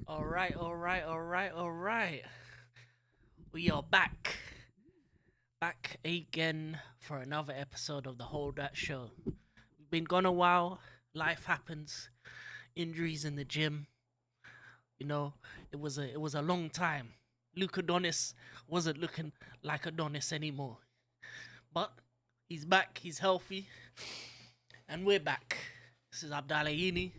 All right, all right, all right, all right. We are back again for another episode of the Whole That Show. We've been gone a while. Life happens. Injuries in the gym. You know, it was a long time. Luke Adonis wasn't looking like Adonis anymore, but he's back. He's healthy, and we're back. This is Abdallah.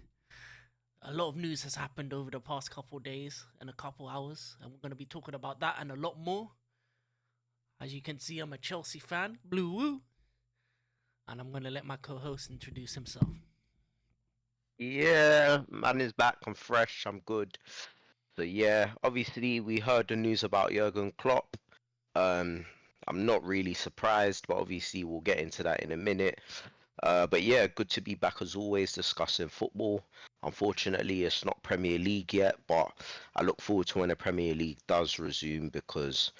A lot of news has happened over the past couple of days and a couple hours, and we're going to be talking about that and a lot more. As you can see, I'm a Chelsea fan, blue woo, and I'm going to let my co host introduce himself. Yeah, man is back. I'm fresh. I'm good. So yeah, obviously we heard the news about Jurgen Klopp. Um, I'm not really surprised, but obviously we'll get into that in a minute. But yeah, good to be back as always discussing football. Unfortunately, it's not Premier League yet, but I look forward to when the Premier League does resume because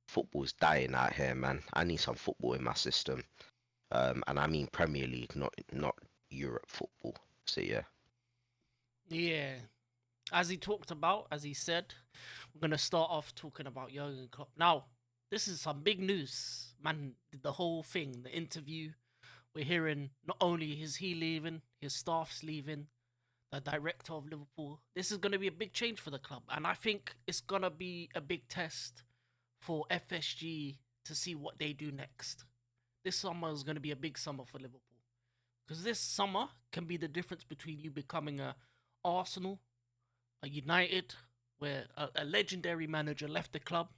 football's dying out here, man. I need some football in my system. And I mean Premier League, not Europe football. So yeah. Yeah, as he talked about, as he said, we're going to start off talking about Jurgen Klopp. Now, this is some big news. Man did the whole thing, the interview. We're hearing not only is he leaving, his staff's leaving, the director of Liverpool. This is going to be a big change for the club, and I think it's going to be a big test for FSG to see what they do next. This summer is going to be a big summer for Liverpool because this summer can be the difference between you becoming a Arsenal, a United, where a legendary manager left the club,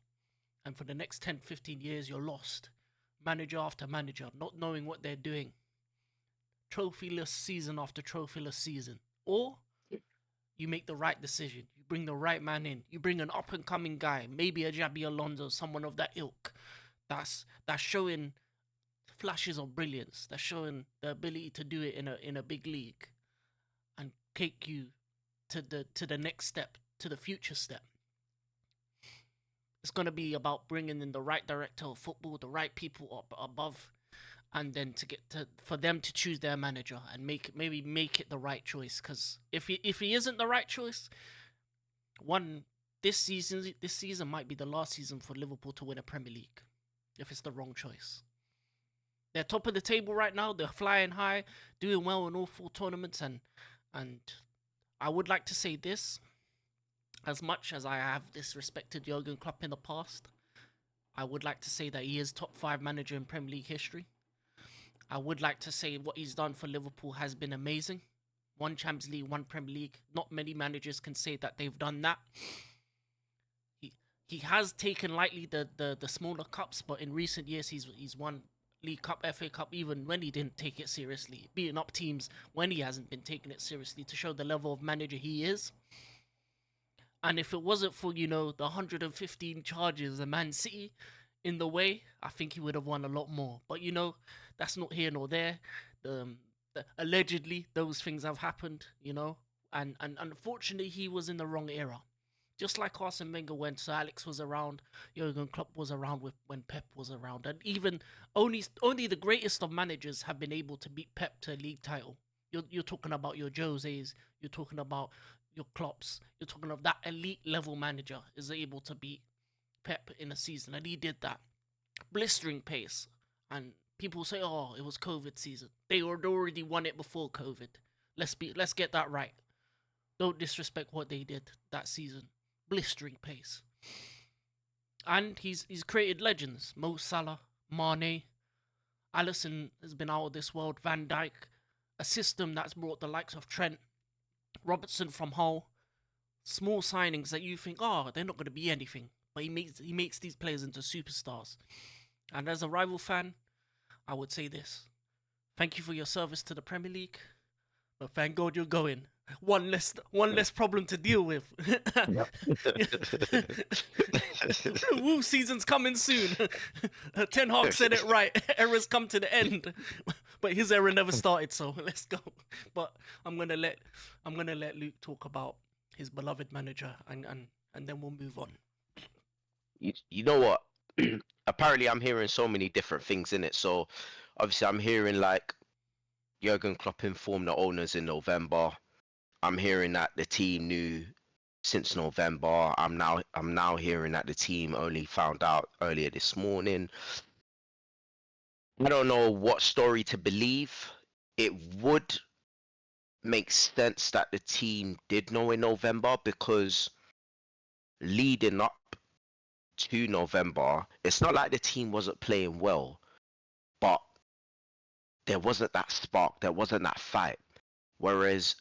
and for the next 10, 15 years, you're lost. Manager after manager, not knowing what they're doing. Trophyless season after trophyless season. Or you make the right decision. You bring the right man in. You bring an up and coming guy, maybe a Jabi Alonso, someone of that ilk. That's showing flashes of brilliance. That's showing the ability to do it in a big league and take you to the next step, to the future step. It's going to be about bringing in the right director of football, the right people up above, and then to get to for them to choose their manager and maybe make it the right choice. Because if he isn't the right choice, one this season might be the last season for Liverpool to win a Premier League. If it's the wrong choice, they're top of the table right now. They're flying high, doing well in all four tournaments, and I would like to say this: as much as I have disrespected Jurgen Klopp in the past, I would like to say that he is top five manager in Premier League history. I would like to say what he's done for Liverpool has been amazing. One Champions League, one Premier League. Not many managers can say that they've done that. He has taken lightly the smaller cups, but in recent years he's won League Cup, FA Cup, even when he didn't take it seriously, beating up teams when he hasn't been taking it seriously to show the level of manager he is. And if it wasn't for, the 115 charges of Man City in the way, I think he would have won a lot more. But, that's not here nor there. Allegedly, those things have happened, and unfortunately, he was in the wrong era. Just like Arsene Wenger when Sir Alex was around, Jurgen Klopp was around when Pep was around. And even only the greatest of managers have been able to beat Pep to a league title. You're talking about your Jose's, you're talking about your Klopp's, you're talking of that elite level manager is able to beat Pep in a season, and he did that blistering pace. And people say, "Oh, it was COVID season." They had already won it before COVID. Let's get that right. Don't disrespect what they did that season. Blistering pace, and he's created legends. Mo Salah, Mane, Allison has been out of this world. Van Dijk, a system that's brought the likes of Trent, Robertson from Hull, small signings that you think, oh, they're not going to be anything, but he makes these players into superstars. And as a rival fan, I would say this: thank you for your service to the Premier League, but thank God you're going. One less problem to deal with. Yep. Woo, season's coming soon. Ten Hag said it right. Errors come to the end, but his error never started. So let's go. But I'm gonna let Luke talk about his beloved manager, and then we'll move on. You know what? Apparently, I'm hearing so many different things in it. So, obviously, I'm hearing like Jurgen Klopp informed the owners in November. I'm hearing that the team knew since November. I'm now hearing that the team only found out earlier this morning. I don't know what story to believe. It would make sense that the team did know in November because leading up to November, it's not like the team wasn't playing well, but there wasn't that spark, there wasn't that fight. Whereas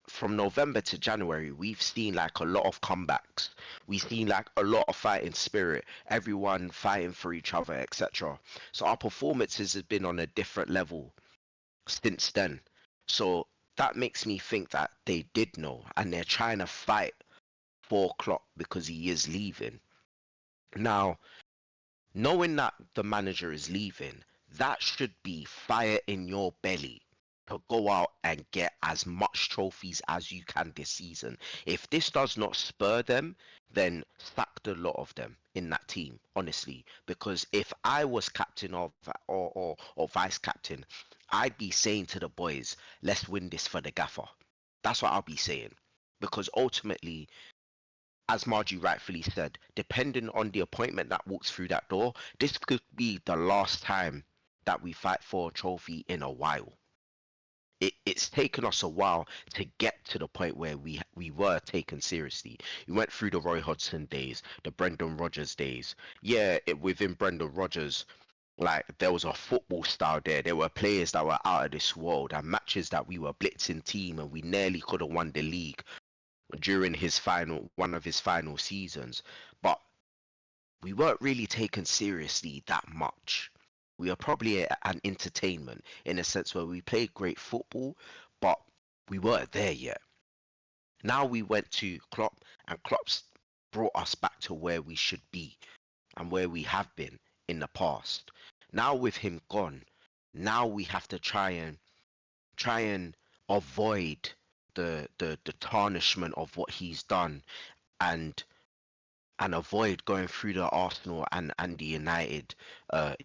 from November to January, we've seen like a lot of comebacks. We've seen like a lot of fighting spirit, everyone fighting for each other, etc. So our performances have been on a different level since then. So that makes me think that they did know and they're trying to fight for Klopp because he is leaving. Now, knowing that the manager is leaving, that should be fire in your belly to go out and get as much trophies as you can this season. If this does not spur them, then sack the lot of them in that team, honestly. Because if I was captain of or vice captain, I'd be saying to the boys, let's win this for the gaffer. That's what I'll be saying. Because ultimately, as Margie rightfully said, depending on the appointment that walks through that door, this could be the last time that we fight for a trophy in a while. It's taken us a while to get to the point where we were taken seriously. We went through the Roy Hodgson days, the Brendan Rodgers days. Yeah, within Brendan Rodgers, like there was a football style there. There were players that were out of this world and matches that we were blitzing team and we nearly could have won the league during one of his final seasons. But we weren't really taken seriously that much. We were probably an entertainment in a sense where we played great football, but we weren't there yet. Now we went to Klopp, and Klopp's brought us back to where we should be and where we have been in the past. Now with him gone, now we have to try and avoid the tarnishment of what he's done and avoid going through the Arsenal and the United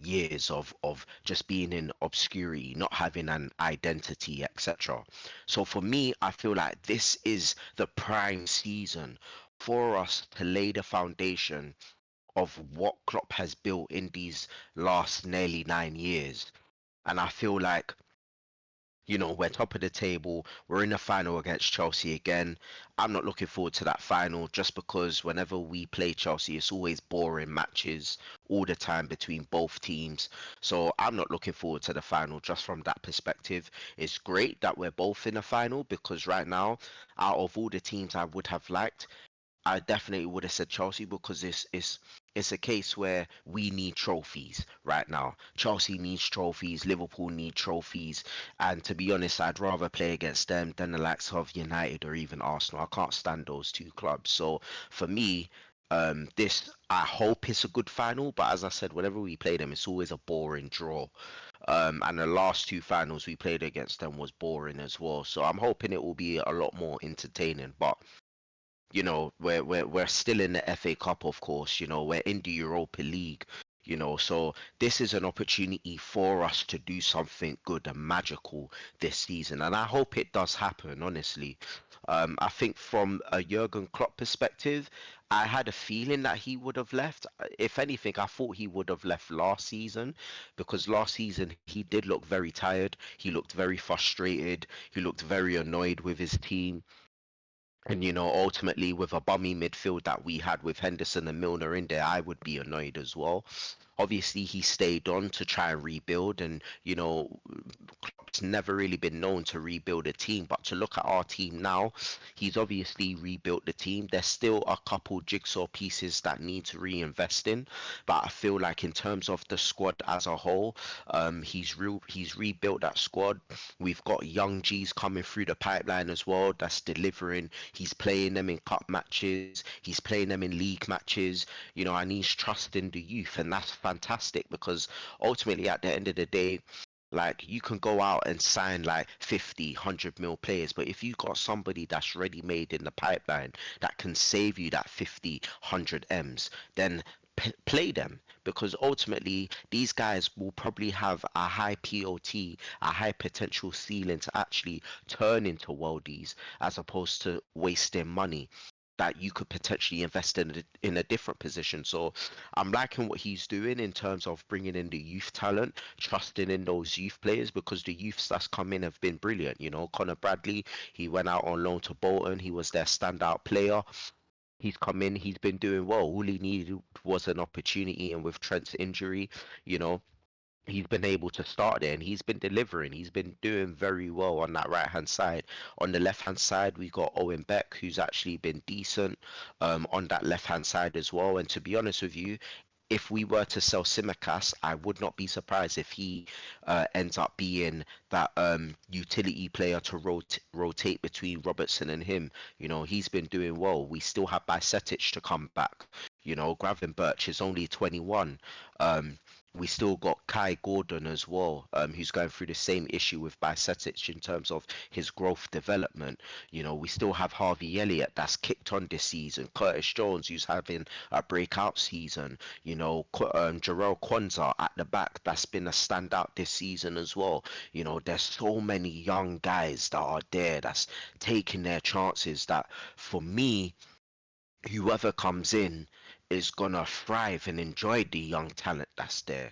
years of just being in obscurity, not having an identity, etc. So for me, I feel like this is the prime season for us to lay the foundation of what Klopp has built in these last nearly 9 years. And I feel like we're top of the table. We're in the final against Chelsea again. I'm not looking forward to that final just because whenever we play Chelsea, it's always boring matches all the time between both teams. So I'm not looking forward to the final just from that perspective. It's great that we're both in the final because right now, out of all the teams I would have liked, I definitely would have said Chelsea because it's a case where we need trophies right now. Chelsea needs trophies, Liverpool need trophies, and to be honest, I'd rather play against them than the likes of United or even Arsenal. I can't stand those two clubs. So for me, this I hope it's a good final, but as I said, whenever we play them, it's always a boring draw. And the last two finals we played against them was boring as well. So I'm hoping it will be a lot more entertaining. But we're still in the FA Cup, of course. We're in the Europa League. So this is an opportunity for us to do something good and magical this season, and I hope it does happen. Honestly, I think from a Jurgen Klopp perspective, I had a feeling that he would have left. If anything, I thought he would have left last season because last season he did look very tired. He looked very frustrated. He looked very annoyed with his team. And ultimately, with a bummy midfield that we had with Henderson and Milner in there, I would be annoyed as well. Obviously, he stayed on to try and rebuild, and Klopp's never really been known to rebuild a team. But to look at our team now, he's obviously rebuilt the team. There's still a couple jigsaw pieces that need to reinvest in, but I feel like in terms of the squad as a whole, he's rebuilt that squad. We've got young G's coming through the pipeline as well. That's delivering. He's playing them in cup matches. He's playing them in league matches. And he's trusting the youth, and that's fantastic because ultimately, at the end of the day, like you can go out and sign like 50, 100 mil players, but if you've got somebody that's ready made in the pipeline that can save you that 50, 100 M's, then play them because ultimately these guys will probably have a high POT, a high potential ceiling to actually turn into worldies as opposed to wasting money. that you could potentially invest in a different position. So I'm liking what he's doing in terms of bringing in the youth talent, trusting in those youth players because the youths that's come in have been brilliant. You know, Connor Bradley, he went out on loan to Bolton. He was their standout player. He's come in, he's been doing well. All he needed was an opportunity, and with Trent's injury, you know, he's been able to start there and he's been delivering. He's been doing very well on that right hand side. On the left hand side, we got Owen Beck, who's actually been decent on that left hand side as well. And to be honest with you, if we were to sell Simicast, I would not be surprised if he ends up being that utility player to rotate between Robertson and him. You know, he's been doing well. We still have Bicetic to come back. You know, Gravenberch is only 21. Um, we still got Kai Gordon as well, who's going through the same issue with Bicetic in terms of his growth development. You know, we still have Harvey Elliott that's kicked on this season, Curtis Jones who's having a breakout season, you know, Jarrell Kwanzaa at the back that's been a standout this season as well. You know, there's so many young guys that are there that's taking their chances that for me whoever comes in is gonna thrive and enjoy the young talent that's there.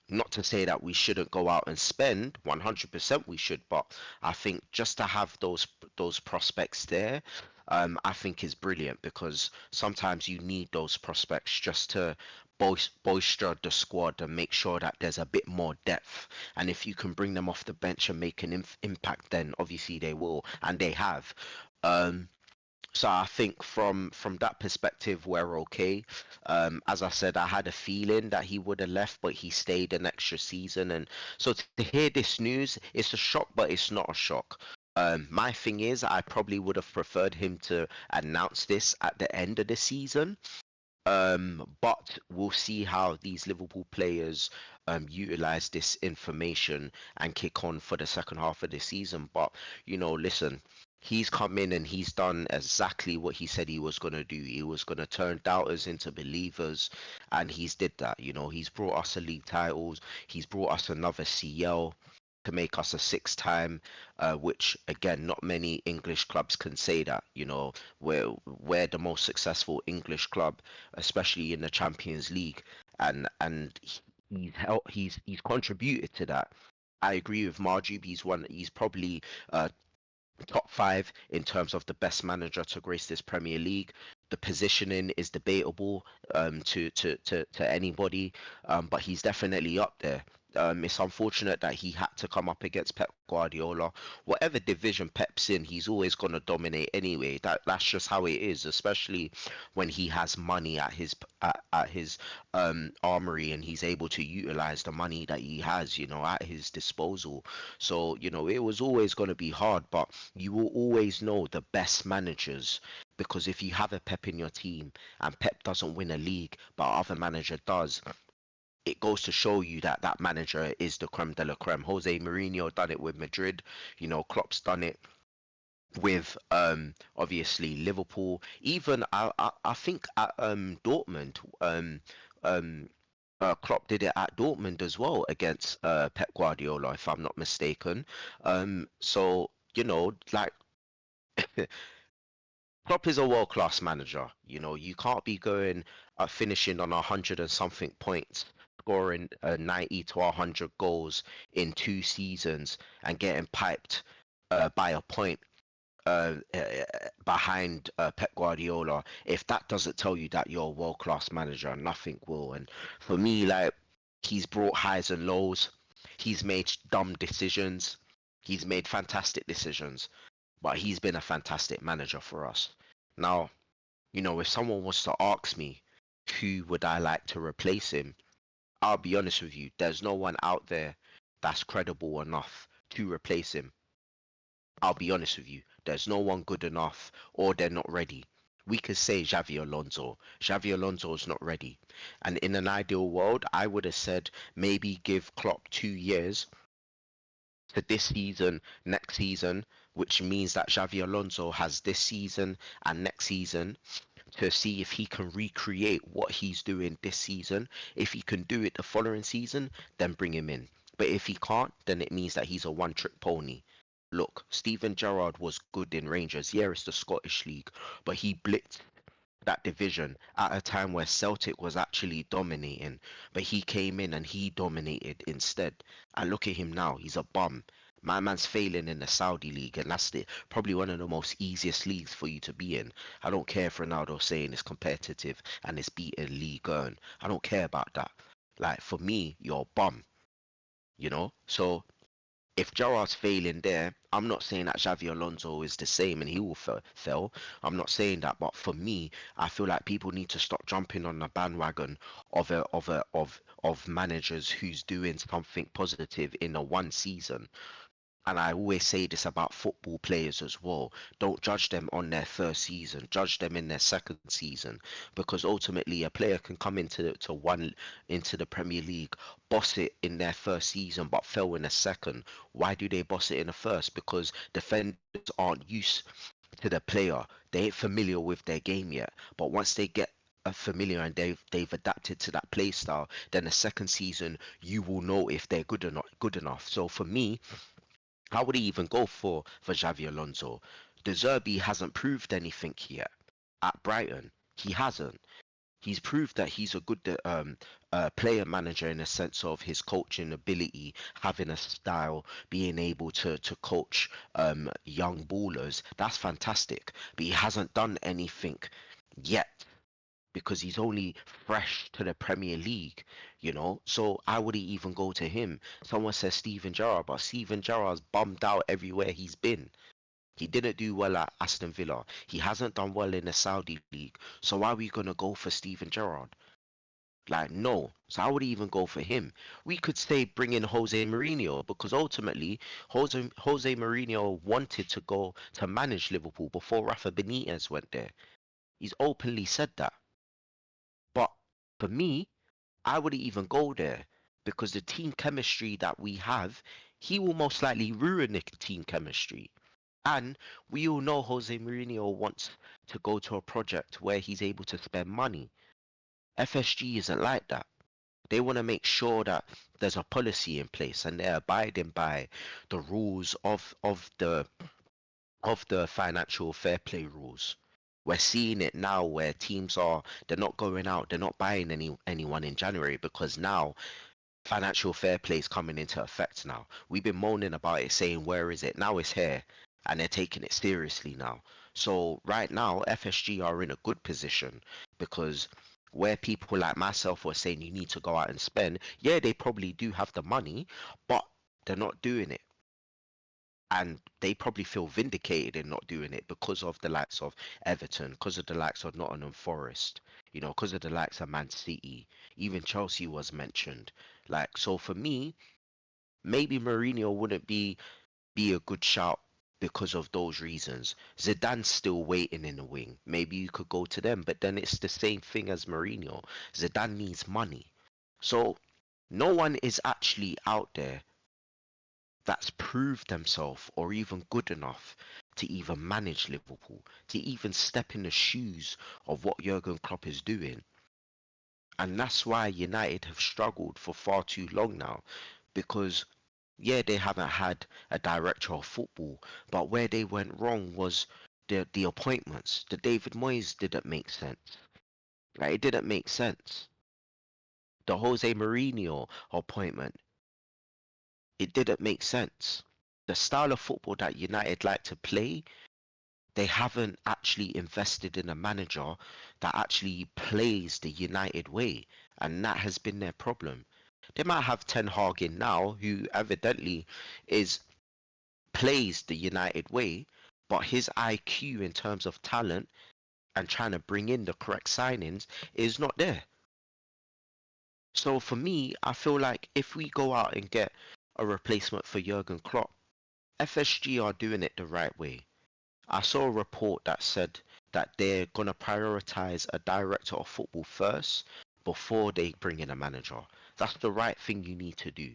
Not to say that we shouldn't go out and spend, 100% we should, but I think just to have those prospects there, I think is brilliant because sometimes you need those prospects just to bolster the squad and make sure that there's a bit more depth. And if you can bring them off the bench and make an impact, then obviously they will, and they have. Um, so I think from that perspective, we're okay. As I said, I had a feeling that he would have left, but he stayed an extra season. And so to hear this news, it's a shock, but it's not a shock. My thing is, I probably would have preferred him to announce this at the end of the season, but we'll see how these Liverpool players utilize this information and kick on for the second half of the season. But you know, listen, he's come in and he's done exactly what he said he was gonna do. He was gonna turn doubters into believers, and he's did that. You know, he's brought us a league titles. He's brought us another CL to make us a sixth time, which again, not many English clubs can say that. You know, we're the most successful English club, especially in the Champions League, and he's contributed to that. I agree with Margie. He's probably top five in terms of the best manager to grace this Premier League. The positioning is debatable to anybody, but he's definitely up there. It's unfortunate that he had to come up against Pep Guardiola. Whatever division Pep's in, he's always gonna dominate anyway. That's just how it is, especially when he has money at his armory and he's able to utilize the money that he has, you know, at his disposal. So, you know, it was always going to be hard, but you will always know the best managers because if you have a Pep in your team and Pep doesn't win a league, but other manager does, it goes to show you that that manager is the creme de la creme. Jose Mourinho done it with Madrid, you know, Klopp's done it with obviously Liverpool. Even I think at Dortmund, um Klopp did it at Dortmund as well against Pep Guardiola, if I'm not mistaken. So you know, like Klopp is a world class manager. You know, you can't be going finishing on 100 and something points, scoring 90 to 100 goals in 2 seasons, and getting piped by a point behind Pep Guardiola. If that doesn't tell you that you're a world class manager, nothing will. And for me, like he's brought highs and lows. He's made dumb decisions. He's made fantastic decisions, but he's been a fantastic manager for us. Now, you know, if someone was to ask me who would I like to replace him, I'll be honest with you. There's no one out there that's credible enough to replace him. I'll be honest with you, there's no one good enough or they're not ready. We could say Xavi Alonso. Xavi Alonso is not ready. And in an ideal world, I would have said maybe give Klopp 2 years to this season, next season, which means that Xavi Alonso has this season and next season to see if he can recreate what he's doing this season. If he can do it the following season, then bring him in. But if he can't, then it means that he's a one trick pony. look, Steven Gerrard was good in Rangers. Yeah, it's the Scottish League, but he blitzed that division at a time where Celtic was actually dominating, but he came in and he dominated instead. And look at him now, he's a bum. My man's failing in the Saudi league, and that's probably one of the most easiest leagues for you to be in. I don't care if Ronaldo's saying it's competitive and it's beating League One. I don't care about that. Like for me, you're a bum, you know. So if Gerrard's failing there, I'm not saying that Xavi Alonso is the same and he will fail. I'm not saying that, but for me, I feel like people need to stop jumping on the bandwagon of managers who's doing something positive in a one season. And I always say this about football players as well. Don't judge them on their first season. Judge them in their second season, because ultimately a player can come into the Premier League, boss it in their first season, but fail in the second. Why do they boss it in the first? Because defenders aren't used to the player. They ain't familiar with their game yet. But once they get familiar and they've adapted to that play style, then the second season you will know if they're good or not good enough. So for me, how would he even go for Xavi Alonso? De Zerbi hasn't proved anything yet at Brighton. He hasn't. He's proved that he's a good player manager in a sense of his coaching ability, having a style, being able to coach young ballers. That's fantastic. But he hasn't done anything yet because he's only fresh to the Premier League, you know. So I wouldn't even go to him. Someone says Steven Gerrard, but Steven Gerrard's bummed out everywhere he's been. He didn't do well at Aston Villa. He hasn't done well in the Saudi league. So why are we gonna go for Steven Gerrard? Like no. So I would even go for him. We could say bring in Jose Mourinho because ultimately Jose Mourinho wanted to go to manage Liverpool before Rafa Benitez went there. He's openly said that. But for me, I wouldn't even go there because the team chemistry that we have, he will most likely ruin the team chemistry. And we all know Jose Mourinho wants to go to a project where he's able to spend money. FSG isn't like that. They want to make sure that there's a policy in place and they're abiding by the rules of the financial fair play rules. We're seeing it now where teams they're not going out, they're not buying anyone in January because now financial fair play is coming into effect now. We've been moaning about it, saying where is it? Now it's here, and they're taking it seriously now. So right now, FSG are in a good position because where people like myself were saying you need to go out and spend, yeah, they probably do have the money, but they're not doing it. And they probably feel vindicated in not doing it because of the likes of Everton, because of the likes of Nottingham Forest, you know, because of the likes of Man City. Even Chelsea was mentioned. Like, so for me, maybe Mourinho wouldn't be a good shout because of those reasons. Zidane's still waiting in the wing. Maybe you could go to them, but then it's the same thing as Mourinho. Zidane needs money. So no one is actually out there that's proved themselves or even good enough to even manage Liverpool, to even step in the shoes of what Jurgen Klopp is doing. And that's why United have struggled for far too long now. Because, yeah, they haven't had a director of football, but where they went wrong was the appointments. The David Moyes didn't make sense. Like, it didn't make sense. The Jose Mourinho appointment, it didn't make sense. The style of football that United like to play, they haven't actually invested in a manager that actually plays the United way, and that has been their problem. They might have Ten Hag in now, who evidently is plays the United way, but his IQ in terms of talent and trying to bring in the correct signings is not there. So for me, I feel like if we go out and get a replacement for Jurgen Klopp, FSG are doing it the right way. I saw a report that said that they're going to prioritize a director of football first before they bring in a manager. That's the right thing you need to do.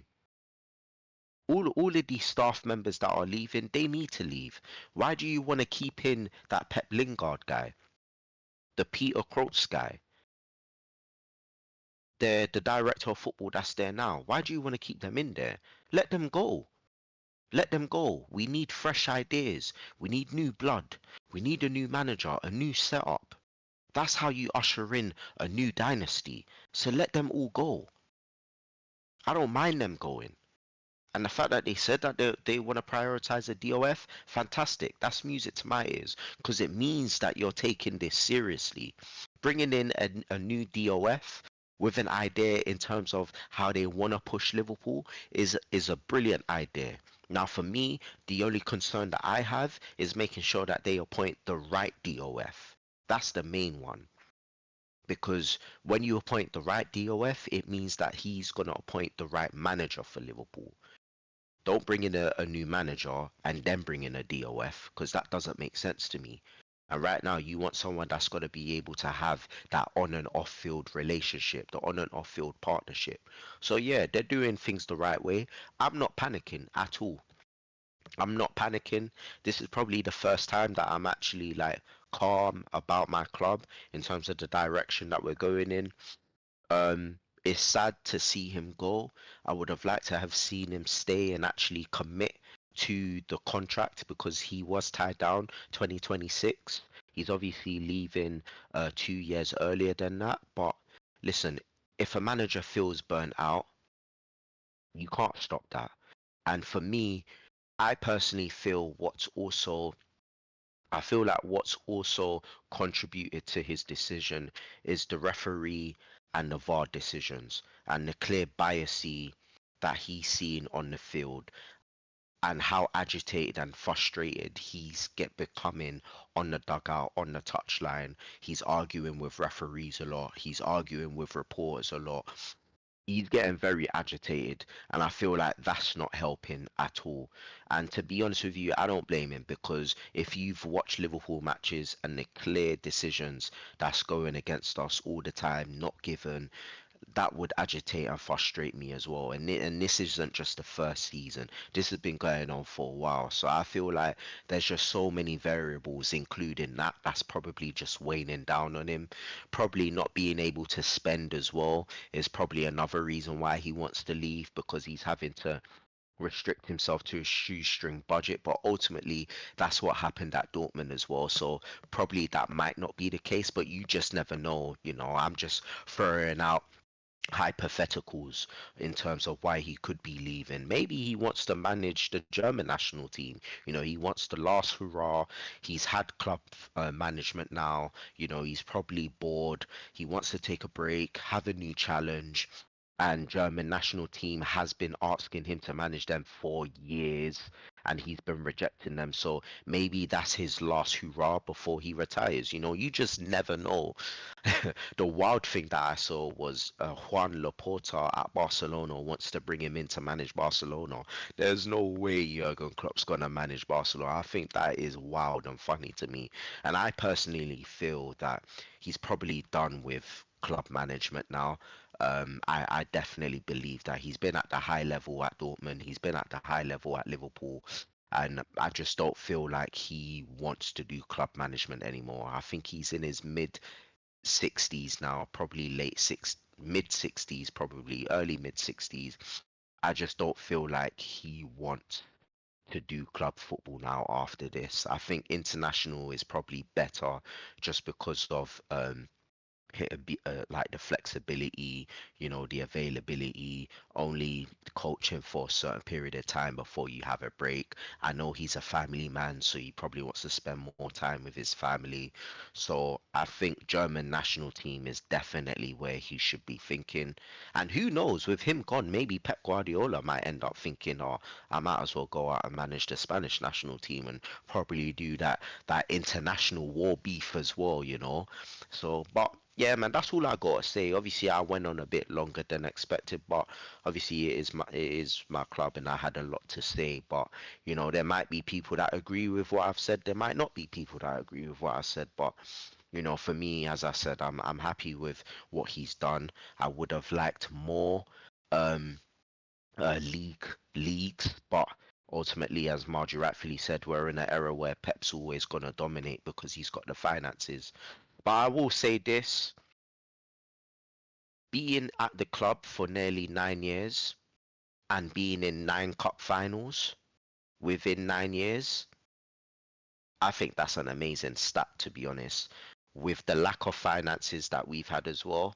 All of these staff members that are leaving, they need to leave. Why do you want to keep in that Pep Lingard guy, the Peter Kroos guy, the director of football that's there now? Why do you want to keep them in there? Let them go. Let them go. We need fresh ideas. We need new blood. We need a new manager, a new setup. That's how you usher in a new dynasty. So let them all go. I don't mind them going. And the fact that they said that they want to prioritize the DOF, fantastic. That's music to my ears because it means that you're taking this seriously. Bringing in a new DOF with an idea in terms of how they want to push Liverpool is a brilliant idea. Now, for me, the only concern that I have is making sure that they appoint the right DOF. That's the main one because when you appoint the right DOF, it means that he's going to appoint the right manager for Liverpool. Don't bring in a new manager and then bring in a DOF because that doesn't make sense to me. And right now, you want someone that's got to be able to have that on and off field relationship, the on and off field partnership. So, yeah, they're doing things the right way. I'm not panicking at all. I'm not panicking. This is probably the first time that I'm actually like calm about my club in terms of the direction that we're going in. It's sad to see him go. I would have liked to have seen him stay and actually commit to the contract because he was tied down 2026. He's obviously leaving 2 years earlier than that. But listen, if a manager feels burnt out, you can't stop that. And for me, I personally feel I feel like what's also contributed to his decision is the referee and the VAR decisions and the clear biasy that he's seen on the field and how agitated and frustrated he's get becoming on the dugout, on the touchline. He's arguing with referees a lot. He's arguing with reporters a lot. He's getting very agitated, and I feel like that's not helping at all. And to be honest with you, I don't blame him because if you've watched Liverpool matches and the clear decisions that's going against us all the time, not given, that would agitate and frustrate me as well. And this isn't just the first season. This has been going on for a while. So I feel like there's just so many variables, including that. That's probably just weighing down on him. Probably not being able to spend as well is probably another reason why he wants to leave because he's having to restrict himself to a shoestring budget, but ultimately that's what happened at Dortmund as well. So probably that might not be the case, but you just never know. I'm just throwing out hypotheticals in terms of why he could be leaving. Maybe he wants to manage the German national team. He wants the last hurrah. He's had club management now. He's probably bored. He wants to take a break, have a new challenge. And German national team has been asking him to manage them for years, and he's been rejecting them. So maybe that's his last hurrah before he retires. You just never know. The wild thing that I saw was Juan Laporta at Barcelona wants to bring him in to manage Barcelona. There's no way Jurgen Klopp's gonna manage Barcelona. I think that is wild and funny to me. And I personally feel that he's probably done with club management now. I definitely believe that he's been at the high level at Dortmund. He's been at the high level at Liverpool. And I just don't feel like he wants to do club management anymore. I think he's in his mid 60s now, probably mid 60s, probably early mid 60s. I just don't feel like he wants to do club football now after this. I think international is probably better just because of like the flexibility, the availability, only coaching for a certain period of time before you have a break. I know he's a family man, so he probably wants to spend more time with his family. So I think German national team is definitely where he should be thinking. And who knows, with him gone, maybe Pep Guardiola might end up thinking, oh, I might as well go out and manage the Spanish national team and probably do that international war beef as well. So, but yeah, man, that's all I gotta say. Obviously, I went on a bit longer than expected, but obviously it is my club, and I had a lot to say. But there might be people that agree with what I've said. There might not be people that agree with what I said. But for me, as I said, I'm happy with what he's done. I would have liked more um leagues, but ultimately, as Margie rightfully said, we're in an era where Pep's always gonna dominate because he's got the finances. But I will say this, being at the club for nearly 9 years and being in 9 cup finals, within 9 years. I think that's an amazing stat, to be honest. With the lack of finances that we've had as well,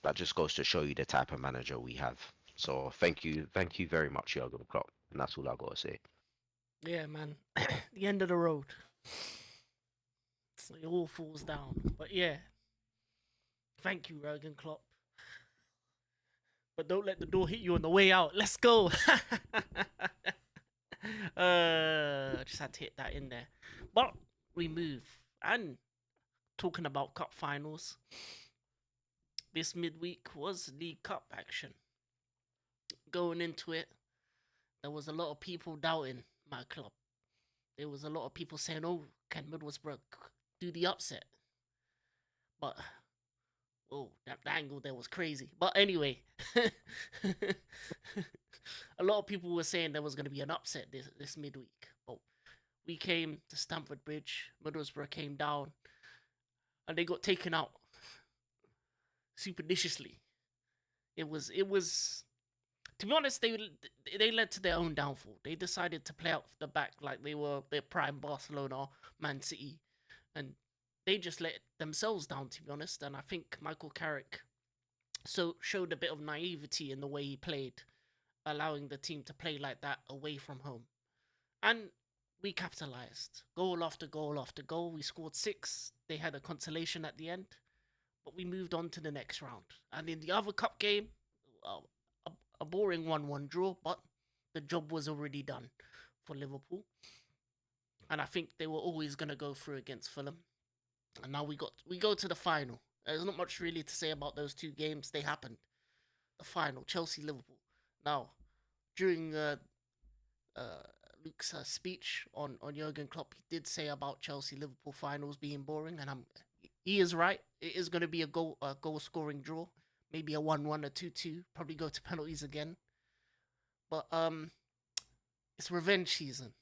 that just goes to show you the type of manager we have. So thank you very much, Jurgen Klopp, and that's all I gotta say. Yeah, man. The end of the road. So it all falls down. But yeah, thank you, Jurgen Klopp. But don't let the door hit you on the way out. Let's go. Just had to hit that in there. But we move. And talking about cup finals, this midweek was League Cup action. Going into it, there was a lot of people doubting my club. There was a lot of people saying, "Oh, can Middlesbrough do the upset?" But oh, that angle there was crazy. But anyway, a lot of people were saying there was going to be an upset this midweek. But we came to Stamford Bridge. Middlesbrough came down, and they got taken out superstitiously. It was. To be honest, they led to their own downfall. They decided to play out the back like they were their prime Barcelona, Man City, and they just let themselves down. To be honest, and I think Michael Carrick showed a bit of naivety in the way he played, allowing the team to play like that away from home. And we capitalized. Goal after goal after goal. We scored 6. They had a consolation at the end, but we moved on to the next round. And in the other cup game, uh, a boring 1-1 draw, but the job was already done for Liverpool. And I think they were always going to go through against Fulham. And now we go to the final. There's not much really to say about those two games. They happened. The final, Chelsea Liverpool. Now, during Luke's speech on Jurgen Klopp, he did say about Chelsea Liverpool finals being boring, and he is right. It is going to be a goal scoring draw, maybe a 1-1, a 2-2, probably go to penalties again. But it's revenge season,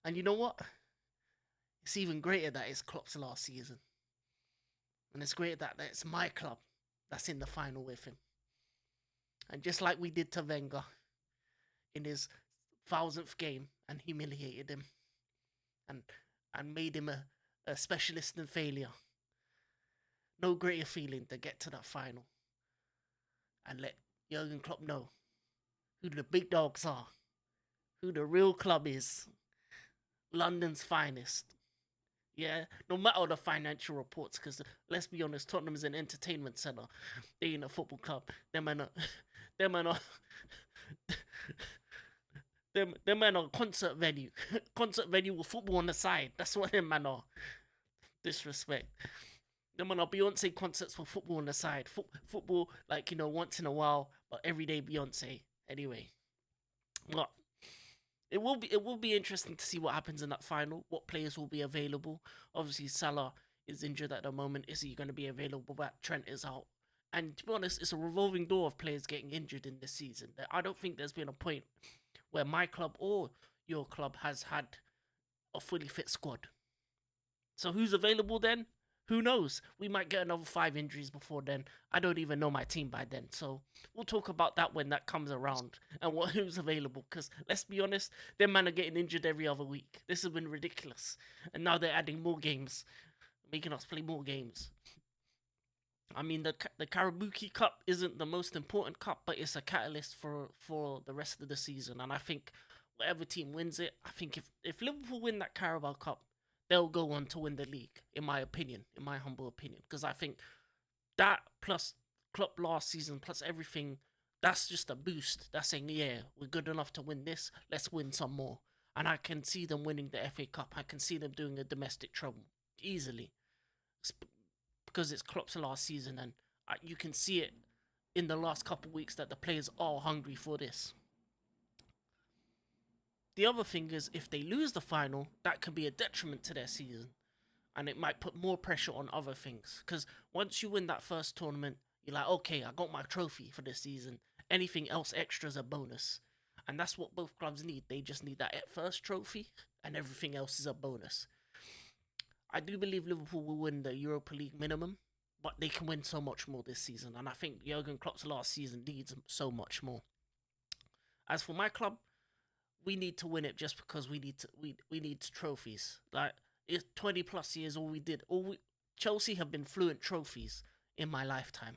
and you know what? It's even greater that it's Klopp's last season, and it's greater that it's my club that's in the final with him. And just like we did to Wenger in his 1000th game and humiliated him and made him a specialist in failure. No greater feeling to get to that final and let Jurgen Klopp know who the big dogs are, who the real club is, London's finest. Yeah, no matter the financial reports, because let's be honest, Tottenham's an entertainment centre. They ain't a football club. Them man are them man are concert venue. Concert venue with football on the side. That's what them man are. Disrespect. Them man are Beyonce concerts with football on the side. Football, like, once in a while, but everyday Beyonce. Anyway. Well, it will be interesting to see what happens in that final. What players will be available? Obviously, Salah is injured at the moment. Is he going to be available back? Trent is out. And to be honest, it's a revolving door of players getting injured in this season. I don't think there's been a point where my club or your club has had a fully fit squad. So who's available then? Who knows? We might get another 5 injuries before then. I don't even know my team by then. So we'll talk about that when that comes around and who's available. Because let's be honest, them men are getting injured every other week. This has been ridiculous. And now they're adding more games, making us play more games. I mean, the Karabuki Cup isn't the most important cup, but it's a catalyst for the rest of the season. And I think whatever team wins it, I think if Liverpool win that Carabao Cup, they'll go on to win the league, in my opinion, in my humble opinion. Because I think that plus Klopp last season, plus everything, that's just a boost. That's saying, yeah, we're good enough to win this, let's win some more. And I can see them winning the FA Cup. I can see them doing a domestic treble easily. Because it's Klopp's last season, and you can see it in the last couple of weeks that the players are hungry for this. The other thing is, if they lose the final, that can be a detriment to their season, and it might put more pressure on other things. Because once you win that first tournament, you're like, okay, I got my trophy for this season. Anything else extra is a bonus, and that's what both clubs need. They just need that first trophy, and everything else is a bonus. I do believe Liverpool will win the Europa League minimum, but they can win so much more this season, and I think Jurgen Klopp's last season needs so much more. As for my club, we need to win it just because we need trophies. Like it's 20 plus years all we did. Chelsea have been fluent trophies in my lifetime.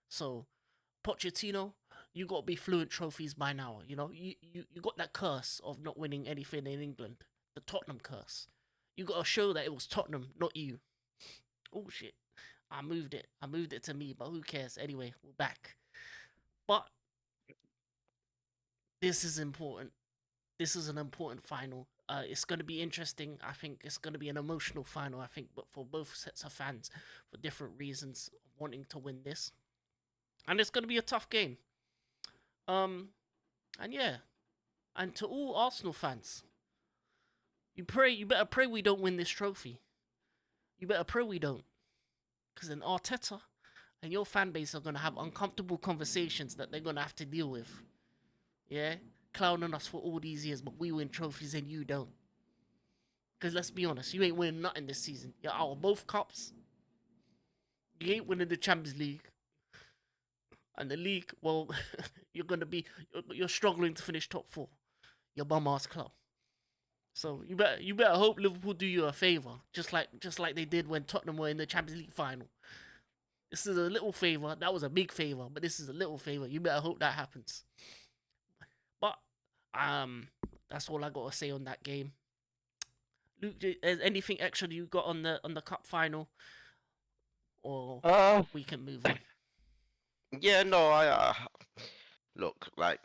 So Pochettino, you got to be fluent trophies by now. You know, you got that curse of not winning anything in England, the Tottenham curse. You got to show that it was Tottenham, not you. Oh shit, I moved it. I moved it to me, but who cares? Anyway, we're back. But this is important. This is an important final. It's going to be interesting. I think it's going to be an emotional final. I think, but for both sets of fans, for different reasons, wanting to win this, and it's going to be a tough game. Um, and yeah, and to all Arsenal fans, you better pray we don't win this trophy. You better pray we don't, because then Arteta and your fan base are gonna have uncomfortable conversations that they're gonna have to deal with. Yeah, clowning us for all these years, but we win trophies and you don't. Because let's be honest, you ain't winning nothing this season. You're out of both cups. You ain't winning the Champions League. And the league, well, you're struggling to finish top four. Your bum ass club. So you better hope Liverpool do you a favour, just like they did when Tottenham were in the Champions League final. This is a little favour. That was a big favour, but this is a little favour. You better hope that happens. But um, that's all I gotta say on that game. Luke, is anything extra you got on the cup final, or Uh, we can move on? yeah, no, I look like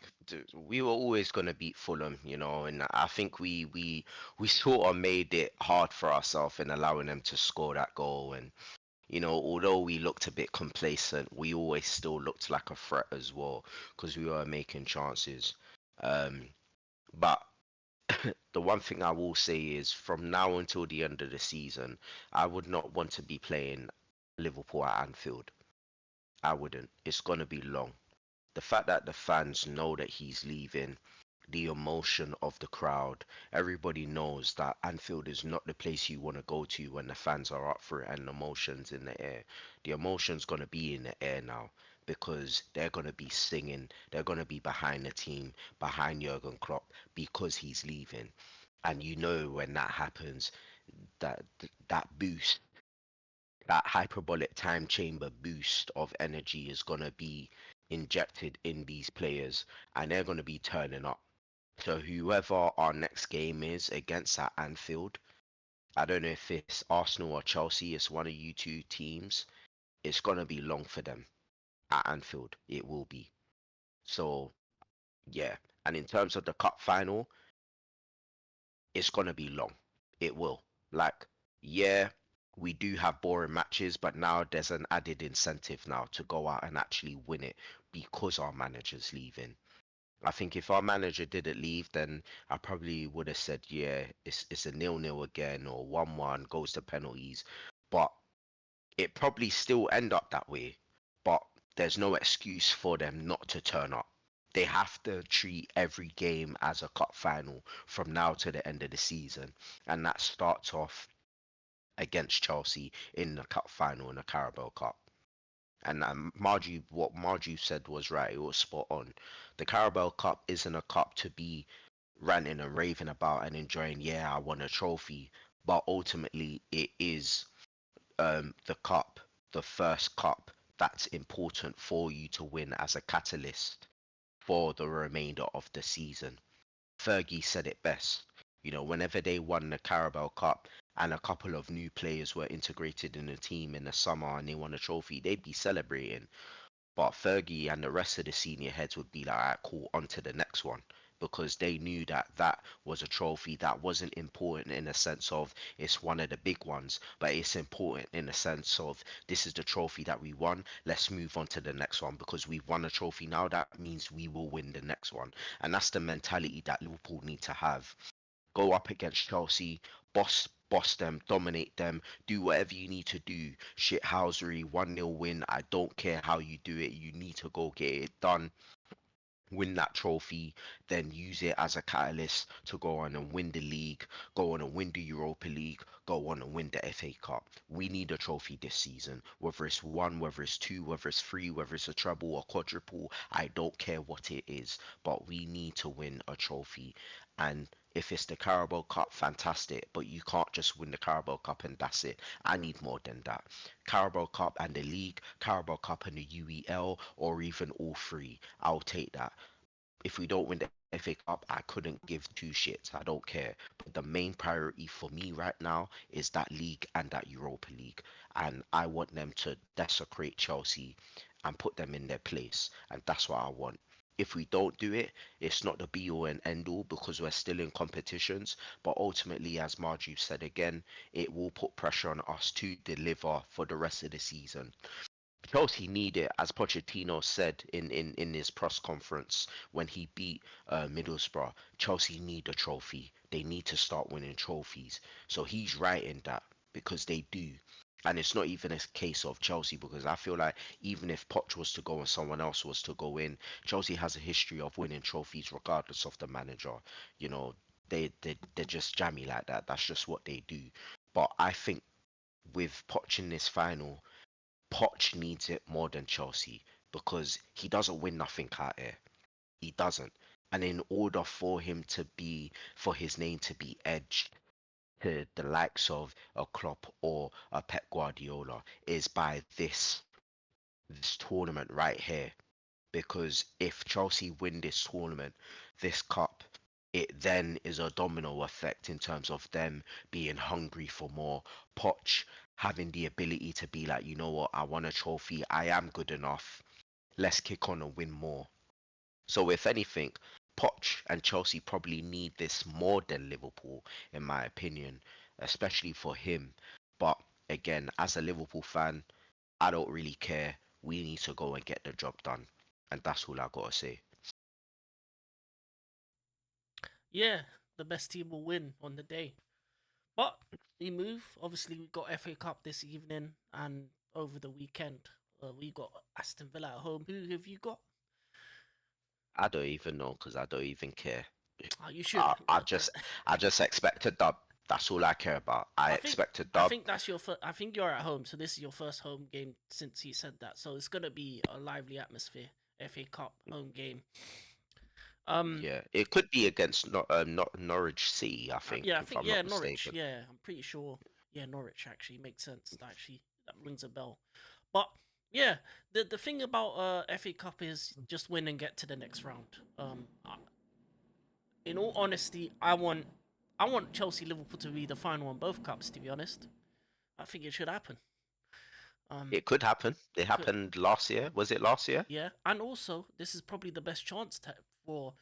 we were always gonna beat Fulham, you know, and I think we sort of made it hard for ourselves in allowing them to score that goal. And you know, although we looked a bit complacent, we always still looked like a threat as well because we were making chances. Um, but the one thing I will say is from now until the end of the season, I would not want to be playing Liverpool at Anfield. I wouldn't. It's gonna be long. The fact that the fans know that he's leaving, the emotion of the crowd, everybody knows that Anfield is not the place you want to go to when the fans are up for it and emotions in the air. The emotion's going to be in the air now because they're going to be singing, they're going to be behind the team, behind Jurgen Klopp because he's leaving. And you know when that happens, that boost, that hyperbolic time chamber boost of energy is going to be injected in these players and they're going to be turning up. So whoever our next game is against at Anfield, I don't know if it's Arsenal or Chelsea, it's one of you two teams. It's gonna be long for them at Anfield. It will be. So yeah. And in terms of the cup final, it's gonna be long. It will. Like, yeah, we do have boring matches, but now there's an added incentive now to go out and actually win it because our manager's leaving. I think if our manager didn't leave, then I probably would have said, yeah, it's a 0-0 again or 1-1 goes to penalties. But it probably still end up that way. But there's no excuse for them not to turn up. They have to treat every game as a cup final from now to the end of the season. And that starts off against Chelsea in the cup final in the Carabao Cup. And what Marju said was right. It was spot on. The Carabao Cup isn't a cup to be ranting and raving about and enjoying. Yeah, I won a trophy, but ultimately it is the cup, the first cup that's important for you to win as a catalyst for the remainder of the season. Fergie said it best. You know, whenever they won the Carabao Cup and a couple of new players were integrated in the team in the summer and they won a trophy, they'd be celebrating. But Fergie and the rest of the senior heads would be like, all right, cool, on to the next one. Because they knew that that was a trophy that wasn't important in the sense of it's one of the big ones, but it's important in the sense of this is the trophy that we won. Let's move on to the next one because we've won a trophy now. That means we will win the next one. And that's the mentality that Liverpool need to have. Go up against Chelsea, boss them, dominate them, do whatever you need to do. Shithousery, 1-0 win. I don't care how you do it. You need to go get it done. win that trophy, then use it as a catalyst to go on and win the league, go on and win the Europa League, go on and win the FA Cup. We need a trophy this season, whether it's one, whether it's two, whether it's three, whether it's a treble or quadruple. I don't care what it is, but we need to win a trophy. And if it's the Carabao Cup, fantastic, but you can't just win the Carabao Cup and that's it. I need more than that. Carabao Cup and the league, Carabao Cup and the UEL, or even all three. I'll take that. If we don't win the FA Cup, I couldn't give two shits. I don't care. But the main priority for me right now is that league and that Europa League. And I want them to desecrate Chelsea and put them in their place. And that's what I want. If we don't do it, it's not the be all and end all because we're still in competitions. But ultimately, as Marju said again, it will put pressure on us to deliver for the rest of the season. Chelsea need it, as Pochettino said in his press conference when he beat Middlesbrough. Chelsea need a trophy. They need to start winning trophies. So he's right in that because they do. And it's not even a case of Chelsea because I feel like even if Poch was to go and someone else was to go in, Chelsea has a history of winning trophies regardless of the manager. You know, they're just jammy like that. That's just what they do. But I think with Poch in this final, Poch needs it more than Chelsea because he doesn't win nothing out here. He doesn't. And in order for him to be, for his name to be edged to the likes of a Klopp or a Pep Guardiola, is by this tournament right here. Because if Chelsea win this tournament, this cup, it then is a domino effect in terms of them being hungry for more. Poch having the ability to be like, you know what, I want a trophy, I am good enough. Let's kick on and win more. So if anything, Poch and Chelsea probably need this more than Liverpool, in my opinion, especially for him. But again, as a Liverpool fan, I don't really care. We need to go and get the job done. And that's all I gotta say. Yeah, the best team will win on the day. But we move. Obviously, we got FA Cup this evening and over the weekend. We got Aston Villa at home. Who have you got? I don't even know because I don't even care. Oh, you should. I just expect a dub. That's all I care about. I I think expect a I dub. think that's your first. I think you're at home, so this is your first home game since he said that. So it's gonna be a lively atmosphere. FA Cup home game. Um, Yeah, it could be against not Norwich City, I think, yeah, I if think I'm yeah, not Norwich. mistaken. Yeah, I'm pretty sure. Yeah, Norwich actually makes sense. That rings a bell. But yeah, the thing about FA Cup is just win and get to the next round. In all honesty, I want Chelsea Liverpool to be the final on both cups. To be honest, I think it should happen. Um, It could happen. It c- happened last year. Was it last year? yeah, and also this is probably the best chance for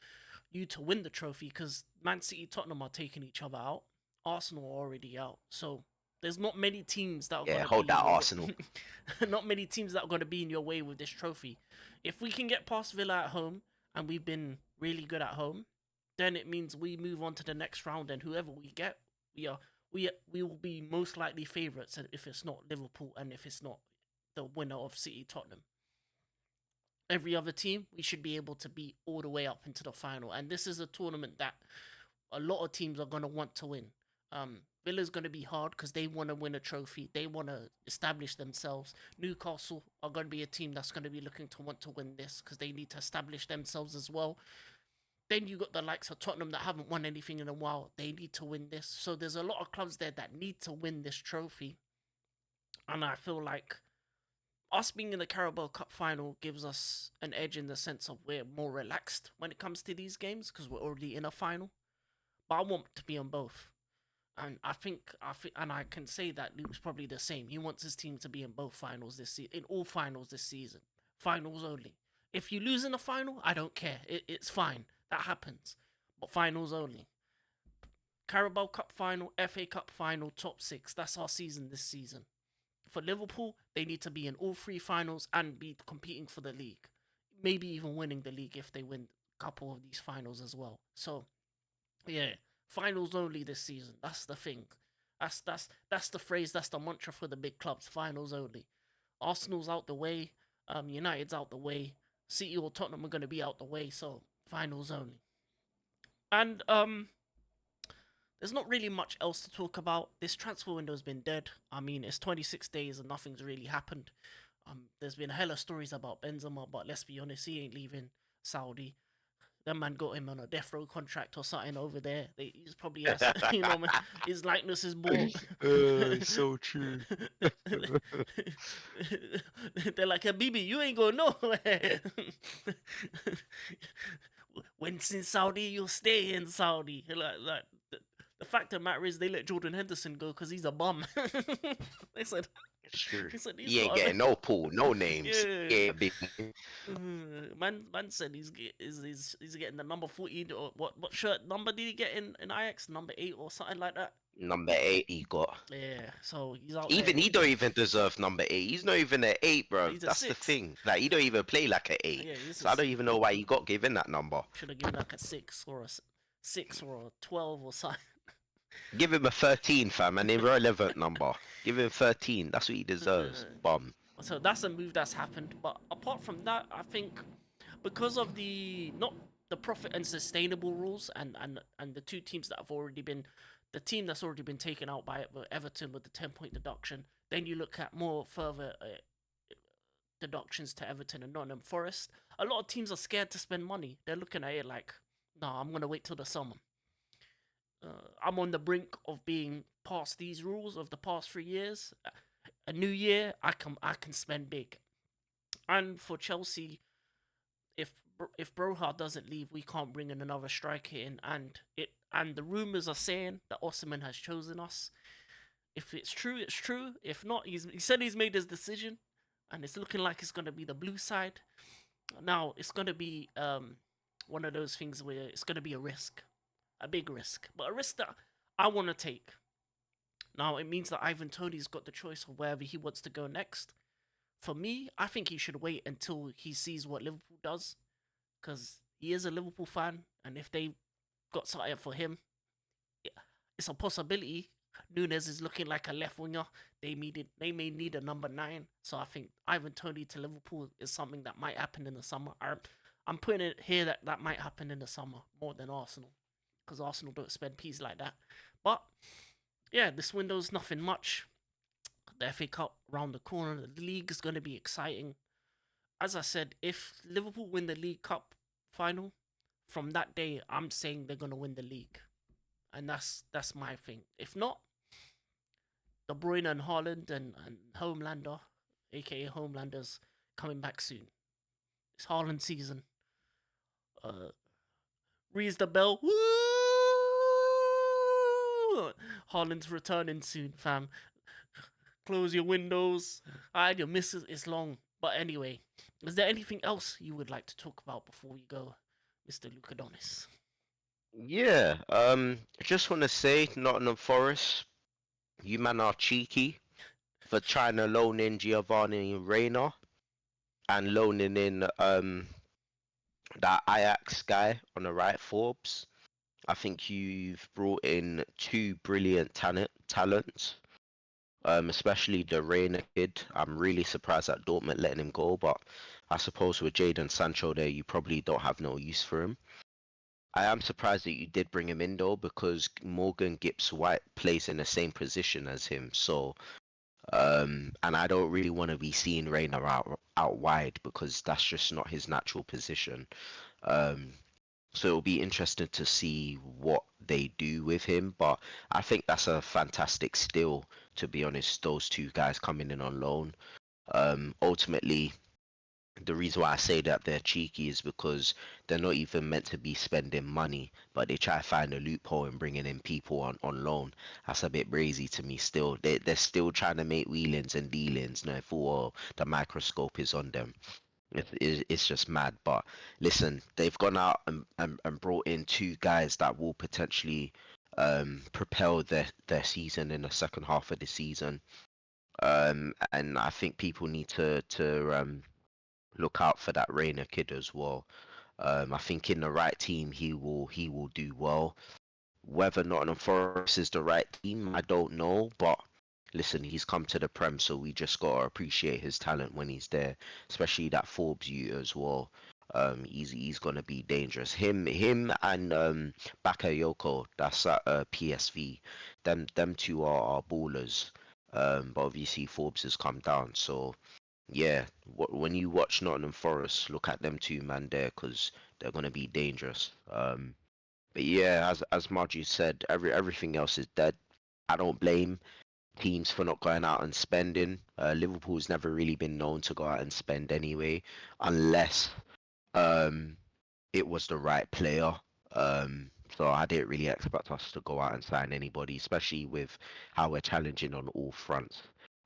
you to win the trophy because Man City, Tottenham are taking each other out. Arsenal are already out, so there's not many teams that are Yeah, gonna hold be in that your way. Arsenal. Not many teams that are gonna be in your way with this trophy. If we can get past Villa at home, and we've been really good at home, then it means we move on to the next round, and whoever we get, we are we will be most likely favourites if it's not Liverpool and if it's not the winner of City Tottenham. Every other team we should be able to beat all the way up into the final, and this is a tournament that a lot of teams are going to want to win. Villa's going to be hard because they want to win a trophy. They want to establish themselves. Newcastle are going to be a team that's going to be looking to want to win this because they need to establish themselves as well. Then you got the likes of Tottenham that haven't won anything in a while. They need to win this. So there's a lot of clubs there that need to win this trophy. And I feel like us being in the Carabao Cup final gives us an edge in the sense of we're more relaxed when it comes to these games because we're already in a final. But I want to be on both. And and I can say that Luke's probably the same. He wants his team to be in both finals this season, in all finals this season, finals only. If you lose in a final, I don't care. It's fine. That happens. But finals only. Carabao Cup final, FA Cup final, top six. That's our season this season. For Liverpool, they need to be in all three finals and be competing for the league. Maybe even winning the league if they win a couple of these finals as well. So yeah, finals only this season. That's the thing. That's the phrase. That's the mantra for the big clubs. Finals only. Arsenal's out the way. United's out the way. City or Tottenham are going to be out the way, so finals only. And there's not really much else to talk about. This transfer window's been dead. I mean, it's 26 days and nothing's really happened. There's been a hella stories about Benzema, but let's be honest, he ain't leaving Saudi. That man got him on a death row contract or something over there. He's probably has, man, his likeness is bought. It's so true. They're like, hey, Bibi, you ain't going nowhere. When it's in Saudi, you'll stay in Saudi. Like the fact of the matter is, they let Jordan Henderson go because he's a bum. they said, It's true. they said he's He ain't got a, getting no pool, no names. yeah. Yeah, big Man said he's getting the number 14 or what shirt number did he get in Ajax? Number 8 or something like that. number 8 he got. Yeah, so he's out Even there. he don't even deserve number 8. He's not even an 8, bro. He's a That's the 6. thing. Like he don't even play like an 8. Yeah, he's So I don't even know why he got given that number. should have given like a 6 or a 12 or something. Give him a 13, fam, an irrelevant number. Give him 13. That's what he deserves. Bum. So that's a move that's happened. But apart from that, I think because of the not the profit and sustainable rules and the two teams that have already been the team that's already been taken out by Everton with the 10-point deduction, then you look at more further deductions to Everton and Nottingham Forest. A lot of teams are scared to spend money. They're looking at it like, no, I'm gonna wait till the summer. I'm on the brink of being past these rules of the past 3 years. A new year, I can spend big. And for Chelsea, if if Broha doesn't leave, we can't bring in another striker in. And the rumors are saying that Osimhen has chosen us. If it's true, it's true. If not, he said he's made his decision, and it's looking like it's gonna be the blue side. Now it's gonna be one of those things where it's gonna be a risk, a big risk, but a risk that I want to take. Now it means that Ivan Toney's got the choice of wherever he wants to go next. For me, I think he should wait until he sees what Liverpool does, because he is a Liverpool fan, and if they got something for him, it's a possibility. Nunes is looking like a left winger. They may need a number 9. So I think Ivan Toney to Liverpool is something that might happen in the summer. I'm putting it here that that might happen in the summer more than Arsenal, because Arsenal don't spend peas like that. But yeah, this window's nothing much. The FA Cup around the corner. The league is going to be exciting. As I said, if Liverpool win the League Cup final, from that day, I'm saying they're going to win the league. And that's my thing. If not, De Bruyne and Haaland and Homelander, aka Homelanders, coming back soon. It's Haaland season. Rees the bell. Woo! Haaland's returning soon, fam. Close your windows. Hide your misses. It's long. But anyway, is there anything else you would like to talk about before we go, Mr. Lucadonis? Yeah. I just want to say, Nottingham Forest, you man are cheeky for trying to loan in Giovanni Reina and loaning in that Ajax guy on the right, Forbes. I think you've brought in two brilliant talents, especially the Reina kid. I'm really surprised at Dortmund letting him go, but I suppose with Jadon Sancho there, you probably don't have no use for him. I am surprised that you did bring him in though, because Morgan Gibbs White plays in the same position as him. So, and I don't really want to be seeing Reina out wide because that's just not his natural position. Um, so it'll be interesting to see what they do with him. But I think that's a fantastic steal, to be honest. Those two guys coming in on loan. Ultimately, the reason why I say that they're cheeky is because they're not even meant to be spending money, but they try to find a loophole in bringing in people on loan. That's a bit brazy to me still. They're still trying to make wheelings and dealings, no, for the microscope is on them. It's just mad. But listen, they've gone out and brought in two guys that will potentially propel their season in the second half of the season. And I think people need to look out for that Reina kid as well. I think in the right team he will do well. Whether Nottingham Forest is the right team, I don't know, but listen, he's come to the Prem, so we just gotta appreciate his talent when he's there, especially that Forbes you as well. He's gonna be dangerous. Him and Bakayoko, that's at PSV. Them two are ballers. But obviously Forbes has come down, so yeah. When you watch Nottingham Forest, look at them two man there, cause they're gonna be dangerous. But yeah, as Margie said, everything else is dead. I don't blame teams for not going out and spending. Liverpool's never really been known to go out and spend anyway, unless um, it was the right player. So I didn't really expect us to go out and sign anybody, especially with how we're challenging on all fronts.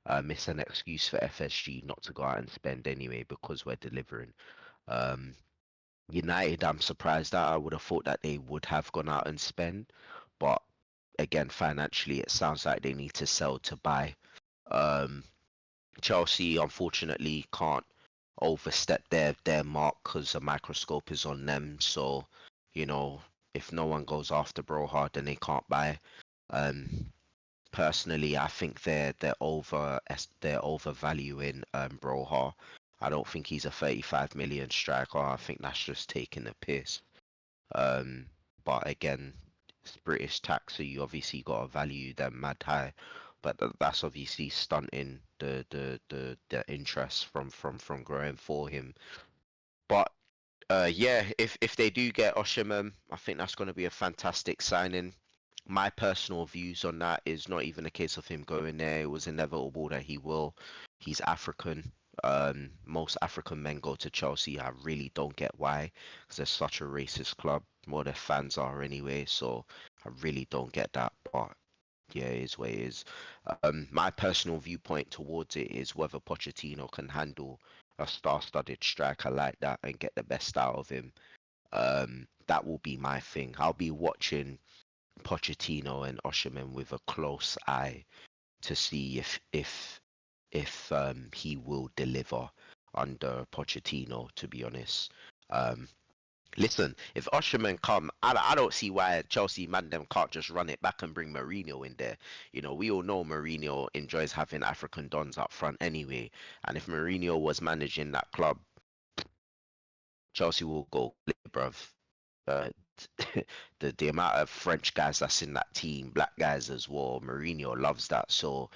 It's an excuse for FSG not to go out and spend anyway because we're delivering. Um, United, I'm surprised that I would have thought that they would have gone out and spend, but again, financially, it sounds like they need to sell to buy. Um, Chelsea unfortunately can't overstep their mark because a microscope is on them. So, you know, if no one goes after Brohard, then they can't buy. Um, Personally, I think they're overvaluing Broha. I don't think he's a 35 million striker. I think that's just taking the piss. Um, but again, it's British tax, so you obviously got to value them mad high. But that's obviously stunting the interest from growing for him. But yeah, if they do get Oshiman, I think that's going to be a fantastic signing. My personal views on that is not even a case of him going there. It was inevitable that he will. He's African. Most African men go to Chelsea. I really don't get why, because they're such a racist club. More their fans are anyway. So I really don't get that. But yeah, it is what it is. My personal viewpoint towards it is whether Pochettino can handle a star-studded striker like that and get the best out of him. That will be my thing. I'll be watching Pochettino and Osherman with a close eye to see if he will deliver under Pochettino. To be honest, um, listen, if Osherman come, I don't see why Chelsea man them can't just run it back and bring Mourinho in there. You know, we all know Mourinho enjoys having African dons up front anyway, and if Mourinho was managing that club, Chelsea will go, bruv. Uh, the amount of French guys that's in that team, black guys as well. Mourinho loves that, so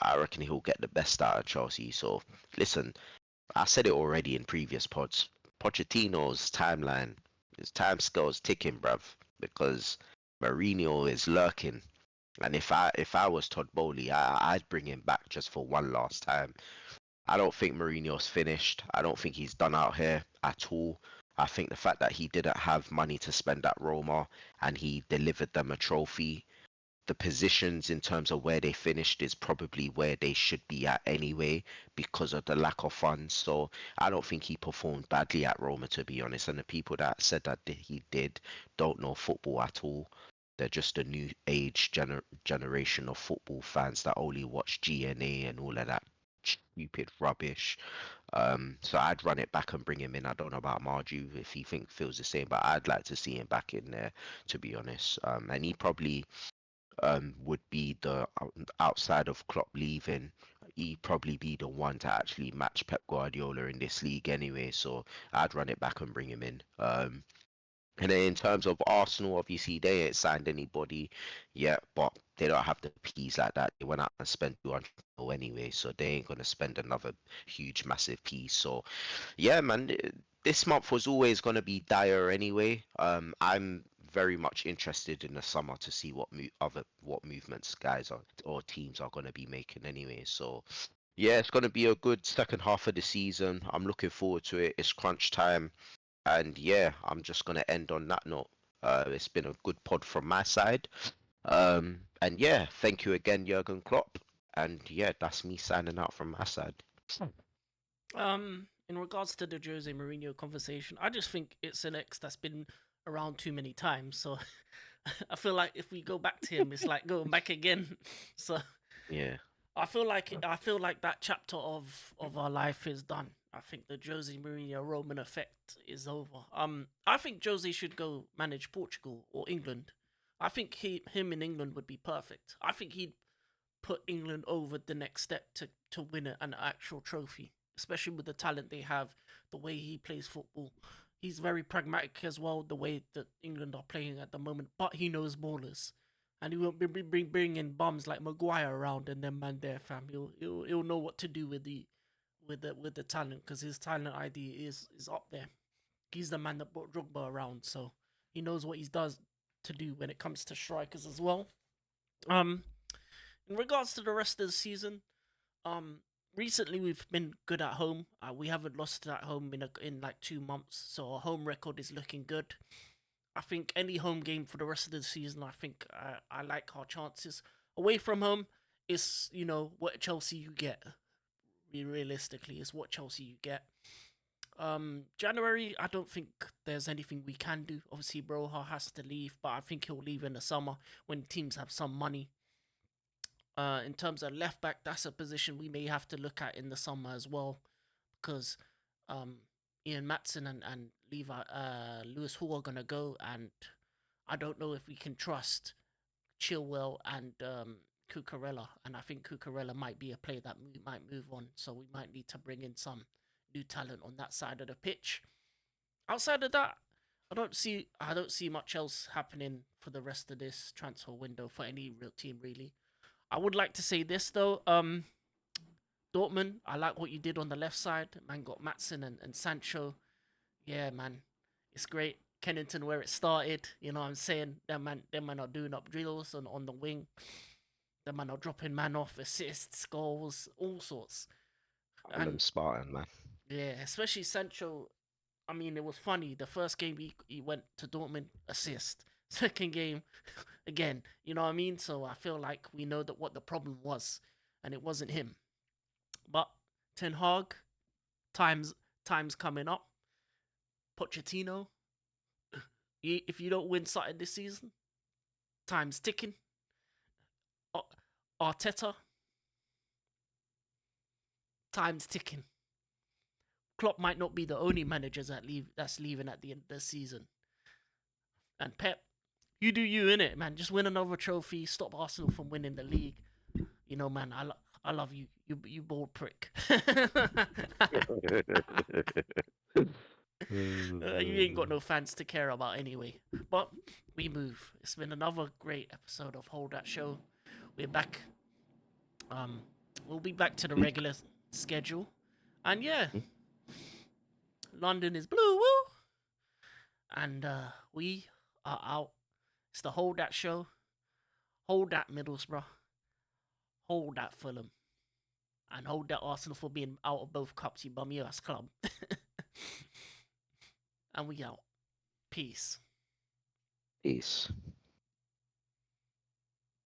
I reckon he'll get the best out of Chelsea. So listen, I said it already in previous pods. Pochettino's timeline, his time scale's ticking, bruv, because Mourinho is lurking. And if I was Todd Bowley, I'd bring him back just for one last time. I don't think Mourinho's finished. I don't think he's done out here at all. I think the fact that he didn't have money to spend at Roma and he delivered them a trophy, the positions in terms of where they finished is probably where they should be at anyway because of the lack of funds. So I don't think he performed badly at Roma, to be honest. And the people that said that he did don't know football at all. They're just a new age generation of football fans that only watch GNA and all of that stupid rubbish. So I'd run it back and bring him in. I don't know about Marju if he feels the same, but I'd like to see him back in there, to be honest. And he probably would be the outside of Klopp leaving, he'd probably be the one to actually match Pep Guardiola in this league anyway. So I'd run it back and bring him in. And then in terms of Arsenal, obviously they ain't signed anybody yet, but they don't have the P's like that. They went out and spent 200 mil anyway, so they ain't gonna spend another huge, massive piece. So yeah, man, this month was always gonna be dire anyway. I'm very much interested in the summer to see what movements guys are or teams are gonna be making anyway. So yeah, it's gonna be a good second half of the season. I'm looking forward to it. It's crunch time. And yeah, I'm just gonna end on that note. It's been a good pod from my side. And yeah, thank you again, Jurgen Klopp. And yeah, that's me signing out from my side. In regards to the Jose Mourinho conversation, I just think it's an ex that's been around too many times. So I feel like if we go back to him, it's like going back again. So Yeah, I feel like that chapter of our life is done. I think the Jose Mourinho Roman effect is over. I think Jose should go manage Portugal or England. I think him in England would be perfect. I think he'd put England over the next step to win an actual trophy, especially with the talent they have, the way he plays football. He's very pragmatic as well, the way that England are playing at the moment, but he knows ballers. And he won't be bringing bums like Maguire around and them man there, fam. He'll know what to do with the talent because his talent ID is up there. He's the man that brought Drogba around, so he knows what he does to do when it comes to strikers as well. Um, in regards to the rest of the season, um, recently we've been good at home. We haven't lost at home in like 2 months, so our home record is looking good. I think any home game for the rest of the season, I think I like our chances. Away from home, is what Chelsea you get. Realistically, is what Chelsea you get. January, I don't think there's anything we can do. Obviously, Broha has to leave, but I think he'll leave in the summer when teams have some money. In terms of left back, that's a position we may have to look at in the summer as well, because um, Ian Matson and Lewis Hall are gonna go, and I don't know if we can trust Chilwell and Cucurella, and I think Cucurella might be a player that might move on, so we might need to bring in some new talent on that side of the pitch. Outside of that, I don't see much else happening for the rest of this transfer window for any real team really. I would like to say this though, Dortmund, I like what you did on the left side. Man got Matson and Sancho. Yeah, man, it's great. Kennington where it started, you know what I'm saying? Them man are doing up drills on the wing. Them man are dropping man off, assists, goals, all sorts. Harlem And Spartan, man. yeah, especially Sancho. I mean, it was funny. The first game he went to Dortmund, assist. Second game, again. You know what I mean? So I feel like we know that what the problem was, and it wasn't him. But Ten Hag, times times coming up. Pochettino, if you don't win something this season, time's ticking. Arteta, time's ticking. Klopp might not be the only managers that's leaving at the end of the season. And Pep, you do you in it, man. Just win another trophy. Stop Arsenal from winning the league. You know, man. I love you. You bald prick. You ain't got no fans to care about anyway. But we move. It's been another great episode of Hold That Show. We're back. Um, we'll be back to the regular schedule. And yeah, London is blue, woo. And we are out. It's the Hold That Show. Hold that Middlesbrough. Hold that Fulham. And hold that Arsenal for being out of both cups, you bummy ass club. And we out. Peace. Peace.